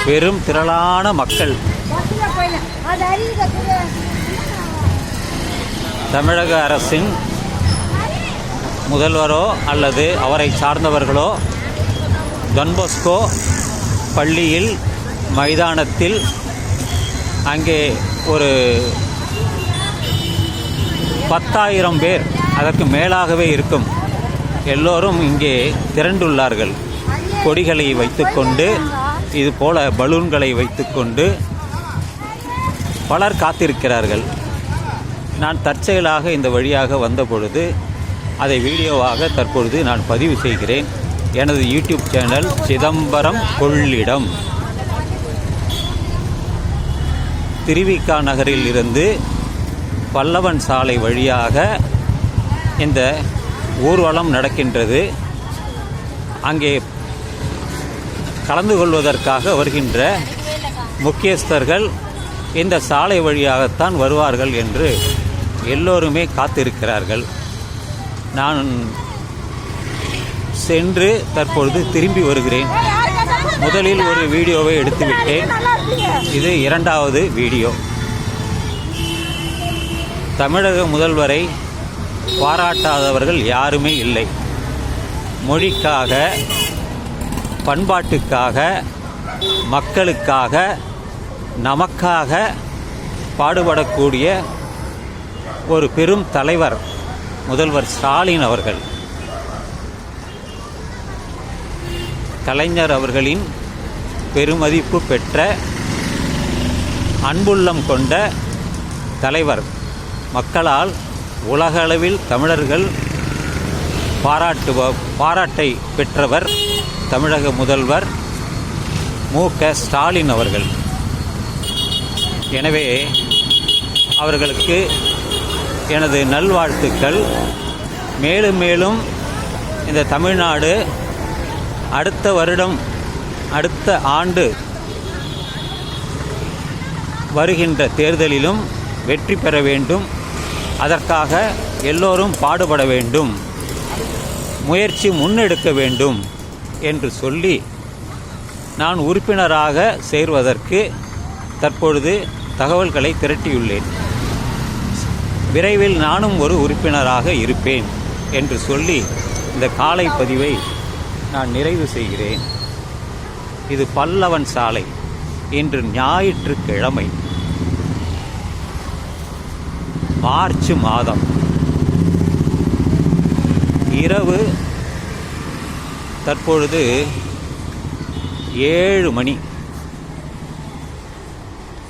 பெரும் திரளான மக்கள் தமிழக அரசின் முதல்வரோ அல்லது அவரை சார்ந்தவர்களோ டொன்போஸ்கோ பள்ளியில் மைதானத்தில் அங்கே ஒரு 10,000 பேர் அதற்கு மேலாகவே இருக்கும். எல்லோரும் இங்கே திரண்டுள்ளார்கள். கொடிகளை வைத்துக்கொண்டு இதுபோல பலூன்களை வைத்துக்கொண்டு பலர் காத்திருக்கிறார்கள். நான் தற்செயலாக இந்த வழியாக வந்த பொழுது அதை வீடியோவாக தற்பொழுது நான் பதிவு செய்கிறேன். எனது யூடியூப் சேனல் சிதம்பரம் கொள்ளிடம். திருவிக நகரில் இருந்து பல்லவன் சாலை வழியாக இந்த ஊர்வலம் நடக்கின்றது. அங்கே கலந்து கொள்வதற்காக வருகின்ற முக்கியஸ்தர்கள் இந்த சாலை வழியாகத்தான் வருவார்கள் என்று எல்லோருமே காத்திருக்கிறார்கள். நான் சென்று தற்பொழுது திரும்பி வருகிறேன். முதலில் ஒரு வீடியோவை எடுத்துவிட்டேன். இது இரண்டாவது வீடியோ. தமிழக முதல்வரை பாராட்டாதவர்கள் யாருமே இல்லை. மொழிக்காக, பண்பாட்டுக்காக, மக்களுக்காக, நமக்காக பாடுபடக்கூடிய ஒரு பெரும் தலைவர் முதல்வர் ஸ்டாலின் அவர்கள். கலைஞர் அவர்களின் பெருமதிப்பு பெற்ற அன்புள்ளம் கொண்ட தலைவர். மக்களால் உலகளவில் தமிழர்கள் பாராட்டை பெற்றவர் தமிழக முதல்வர் மு.க. ஸ்டாலின் அவர்கள். எனவே அவர்களுக்கு எனது நல்வாழ்த்துக்கள். மேலும் மேலும் இந்த தமிழ்நாடு அடுத்த ஆண்டு வருகின்ற தேர்தலிலும் வெற்றி பெற வேண்டும். அதற்காக எல்லோரும் பாடுபட வேண்டும், முயற்சி முன்னெடுக்க வேண்டும் என்று சொல்லி நான் உறுப்பினராக சேர்வதற்கு தற்பொழுது தகவல்களை திரட்டியுள்ளேன். விரைவில் நானும் ஒரு உறுப்பினராக இருப்பேன் என்று சொல்லி இந்த காலை பதிவை நான் நிறைவு செய்கிறேன். இது பல்லவன் சாலை. இன்று ஞாயிற்றுக்கிழமை, மார்ச் மாதம், இரவு தற்பொழுது 7 மணி.